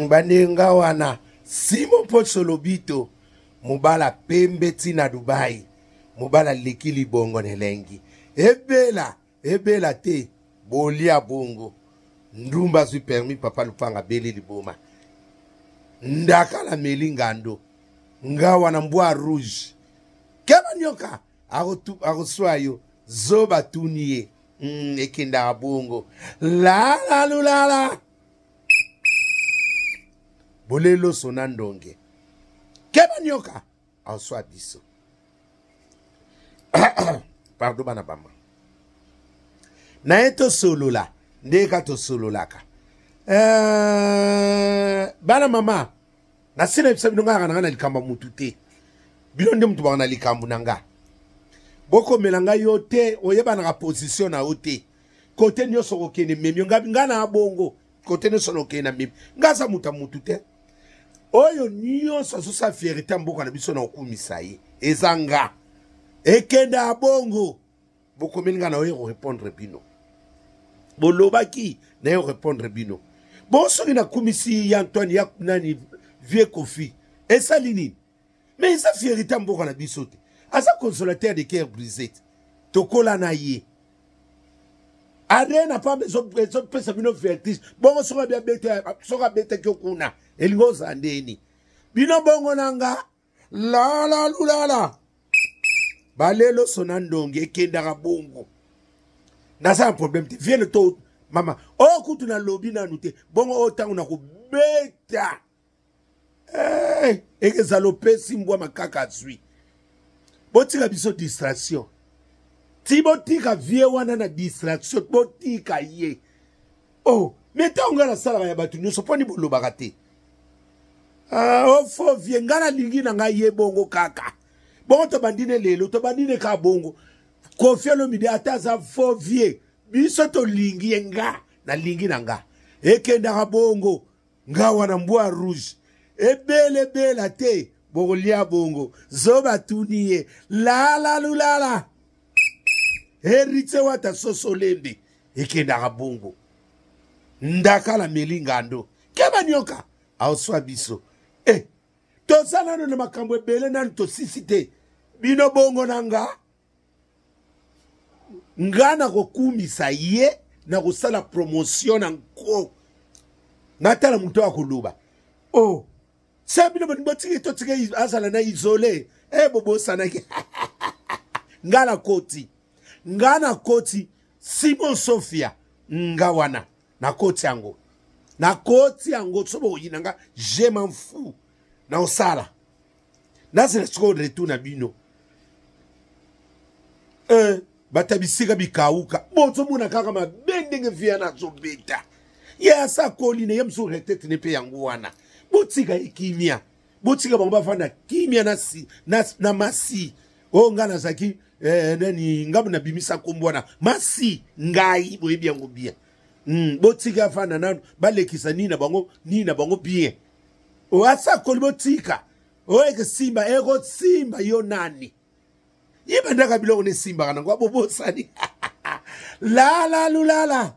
Banenga wana Simon Potsolobito mubala pembe tina Dubai mubala likili bongo nelengi ebela te bolia bongo ndumba zui permis papa lupanga beli liboma ndaka la melingando nga wana mbwa rouge keba nyoka agoswayo zoba tunie ekenda bongo la lulala bolelo sonandonge keba nyoka aswa biso pardon bana bama na eto solola ndeka to sololaka bana mama na sina bisabino ngaka na likamba mutu te bino nde mutu bana likambu nanga boko melanga yote oyeba na position na ote kote nyoso kokene memyo ngana abongo kote nyoso lokena memi ngasa mutu te oyo nyonso sosa fierté mboka na biso na okumisa ye ezanga ekenda abongo boko melinga na oyo répondre bino bolobaki na yo répondre bino bonsoki na kumisi ya Antoine ya nani vie Kofi esalini mais eza fierté mboka na biso te asa consolateur de cœur brisé tokola na ye arena pa beso pesa bino vertige bongo soka bia bete kyokuna elingo zandeni bino bongo nanga la lulala balelo sonandonge ekendaka bongo nasa un problème te viens to mama o kutu na lobi na nute bongo o tangu na kubeta eke zalope simbwa makaka zui botika biso distraction ti botika vie wana na distraction botika ye oh meta ngala sala ya batu nyoso poni bolobaka te o fo vie ngala lingi na ngaye bongo kaka bongo to bandine lelo to bandine ka bongo Kofi Olomide ataza fo vie biso to lingi nga na lingi nanga ekenda bongo nga wana mbwa rouge ebele te bolia bongo zoba tunie la lulala eritse wata sosolembe ekenda bongo ndaka la melingando keba nyoka auswa biso to sana no makambo ebele nan to sisite bino bongo nanga ngana kokumisa ye na kosala promotion nko natala muto akoluba oh sabino botiki to tike azala na isolé bobo sana ki ngana koti Simon Sophia ngawana na koti yango sobo yinanga je m'en fous na osala na se sko retour na bino batabisika bikauka bozo muna kaka mabendenge via na zobeta ya sa koline yemso retete ne pe yango wana botika ikimia botika bango bafana kimia na masi o ngana zaki nani ngabu na bimisa kombwana masi ngai boyebi yango bien botika fana nanu balekisa nina bango bien o asa koli botika o eke simba yo nani Yeba ndaka bilongo ne simba kana kwa bobo sani. La lulala.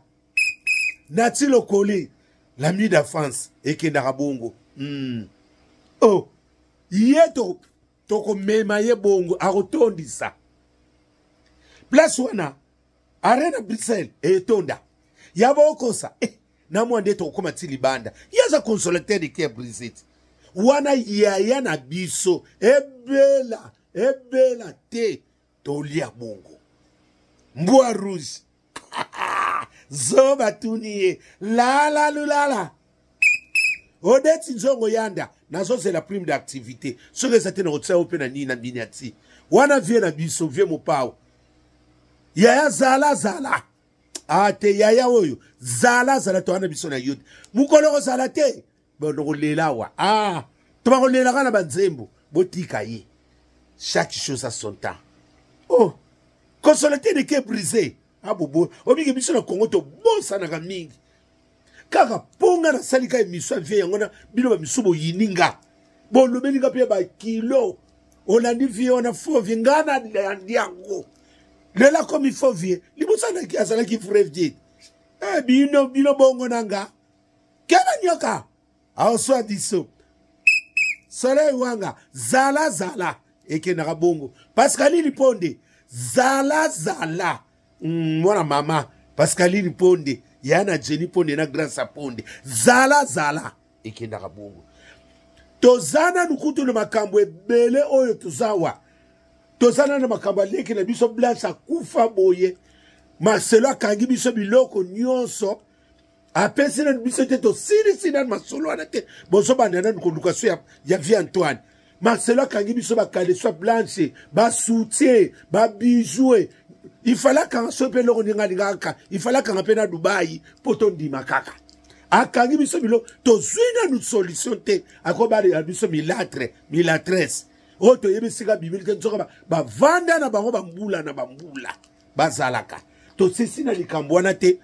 Natilo koli. La nuit d'enfance. Eke ndaka bongo. Oh. Yeto. Toko mema ye bongo. Arotondi sa. Place wana. Arena Bruxelles. Etonda. Yaba okosa. Na mwande toko koma tili banda. Yaza consolateur de cœur brisé. Wana yaya na biso. Ebela te tolia bongo mbwa rouge zoba tunie la lulala odeti nzongo yanda nazo c'est la prime d'activité ce que ça te na otsa open na nina miniati wana vie na biso vie mopao yaya zala ate yaya oyo zala to wana biso na yote mukolo zala te bono lelawa to ba lela kana banzembo botika ye. Chaque chose a son temps. Oh, consolateur de cœur brisé. Bobo, oblige biso na Congo to bosa na mingi. Kaka ponga na salika emission vie yangona bino ba misubo yininga. Bon lo beninga pe ba kilo. Olandi vie ona fo vie ngana ndiango. Lela comme il faut vie. Libosa na ki asala ki frère vie. Bino bongo nanga. Keba nyoka. aoswa diso soleil wanga zala zala ekendaka bongo Pascaline Ponde zala zala mwana mama Pascaline Ponde yana Jenny Ponde na Grâce Ponde zala zala ekendaka bongo tozana nukutu na makambo ebele oyo tuzawa tozana na makambo aleki na biso Blanche akufa boye Marcelo akangi biso biloko nyonso apesi na biso te tosili na masolo wana te boso bandana nukoluka so ya Vie Antoine Marcelo akangi biso bakale so Blanche ba soutien ba bijou il fallait quand so pe loko ninga lingaka il fallait quand pe na Dubai poto ndima kaka akangi biso bilo tozwina nu solution te akobali biso milatresse oto yebisika bibili te nzoka ba vanda na bango bambula na bambula bazalaka to sisi na likambo wana te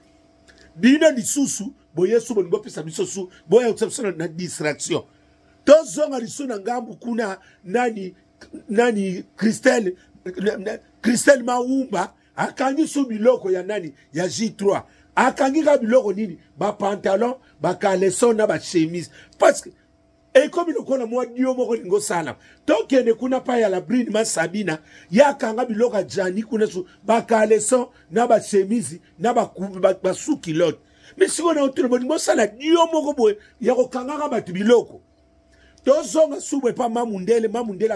bino lisusu boyesu bongo pesa biso su boya utsapsona na distraction to zonga lisu na ngambu kuna nani Christelle Maumba akangi su biloko ya nani ya J3 akangi ka biloko nini ba pantalon ba caleçon na ba chemise parce que et comme le kona moi dio moko lingo sala to kene kuna pa ya la Brine ma Sabina ya kanga biloko jani kuna su ba caleçon na ba chemise na ba suki lot mais si on a autour bongo sala dio moko boye ya ko kanga ba biloko to zonga subwe pa mamundele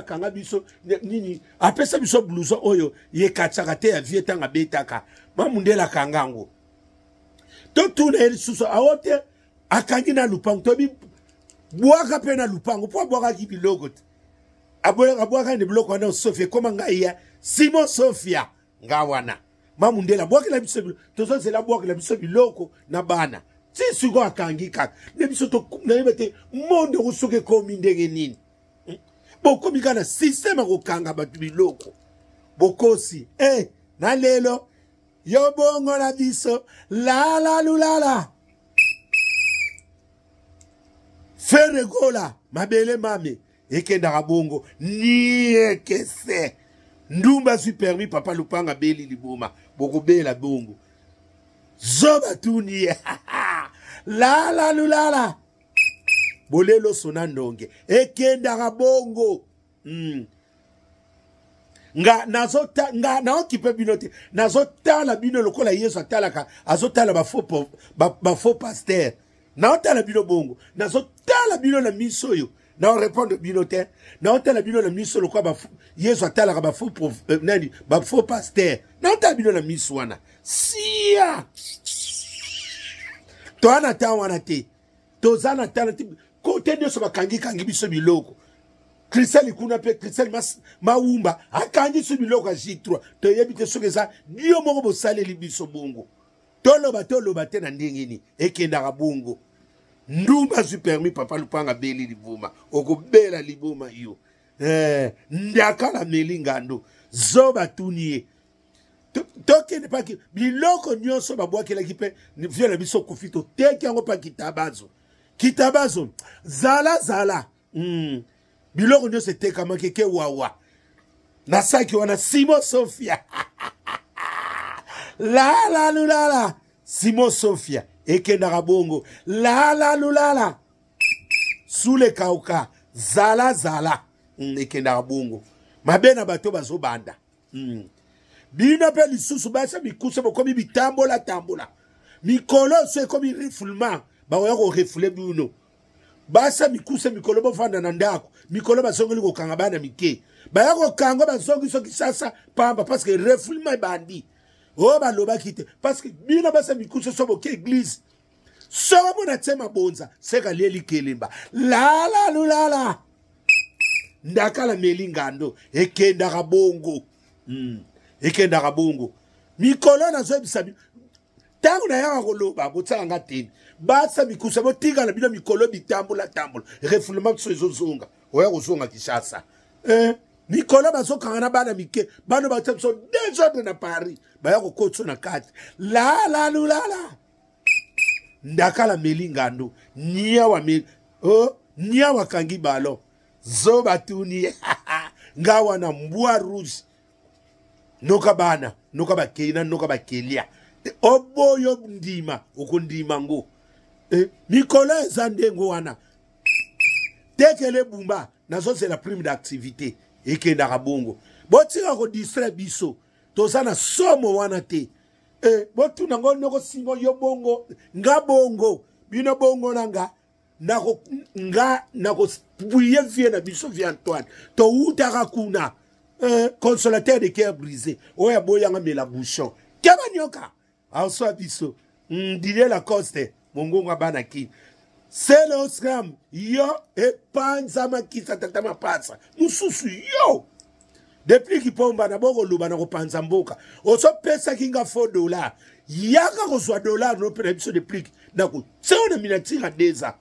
kanga biso nini apesa biso blouson oyo ye katsaka te ya vietanga betaka mamundela kangango to tuna eli suso aote akangi na lupango to bi boaka pe na lupango po boaka ki biloko aboka ni biloko na Sofia koma ngai Simon Sofia ngawana mamundela boaka la biso to zo la boaka la biso biloko na bana si sugo akangi kaka ne biso to na yebete monde rusoke komi ndenge nini boko mikana système ko kanga batu biloko bokosi na lelo yo bongo la biso la la lulala fere gola mabele mame ekendaka bongo nie kese ndumba supermi papa lupanga beli liboma boko bela bongo zoba tuni la la lulala bolelo sona ndonge ekendaka bongo nga naokipe bino te nazotala bino lokola Yesu atalaka azotala ba faux pasteur naotala bino bongo nazotala bino na miso oyo naorépondre bino te naotala bino na miso lokola Yesu atalaka ba faux pasteur naotala bino na miso wana sia toana ta wana te tozana tala te kote nyonso bakangi biso biloko Christelle kuna pe Christelle Maumba akangi su biloko ya J3 to yebite soke za dio moko bosaleli biso bongo toloba te na ndenge ni ekendaka bongo ndumba supermi papa lupanga beli libuma okobela libuma yo ndakala melingando zoba tunie tokende paki biloko nyonso babwakelaki pe viola biso kofito teki yango pa kitabazo zala biloko nyonso etekamaki ke wawa nasaki wana Simon Sofia la lulala Simon Sofia ekendaka bongo la lulala sule kauka zala ekendaka bongo mabe na bato bazobanda bino pe lisusu basa mikuse bokomi bitambola mikolo so ekomi refoulement baoya ko refouler bino basa mikuse mikolo bofanda na ndako mikolo basongeli kokanga bana mike baya kokanga basongi soki sasa pamba parce que refoulement bandi baloba kite parce que bino basa mikuse so boke église so mona tsema bonza seka lieli kelemba la lulala ndakala melingando ekendaka bongo ekendaka bongo mikolo na zo bisabi tangu na yaka koloba botsaka nga teni basa mikusa botikala bino mikolo bitambola refoulement so ezozonga oya kozonga Kinshasa mikolo bazokanga na bana mike bano batsa so desordre na Paris baya kokotso na kati la lulala ndakala melingando nia wakangi balo zoba tuni ngawa na mbwa rouge noka bana noka bakena noka bakelia oboyo ndima okundima ngo mikolo eza ndengo wana dès qu'elle est bumba nazo c'est la prime d'activité et que bongo botika ko distraire biso tozana somo wana te botu nango noko singo yo bongo nga bongo bino bongo nanga nako bouiller vie na biso vie Antoine to utaka kuna consolateur de cœur brisé oya boyanga mela bouchon kaba nyoka also biso ndile la coste mongonga banaki c'est le scram yo et panza makisa tatama pasa mususu yo depuis qu'il pomba na boko luba na ko panza mboka oso pesa kinga $4 yaka ko so dollar no pere biso de prix na ko tsona minatira deza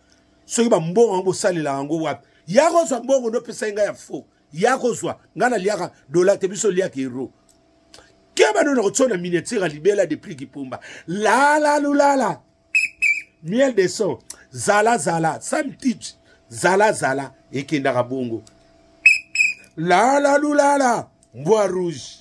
so ba mbongo ngo salela ngo wapi yako so mbongo no pesa inga ya fo yako so ngana liaka dollar te biso liaka euro keba no ko tsona minatira libela de prix qui pomba la miel de son zala sam teach zala et kendaka bongo la bois rouge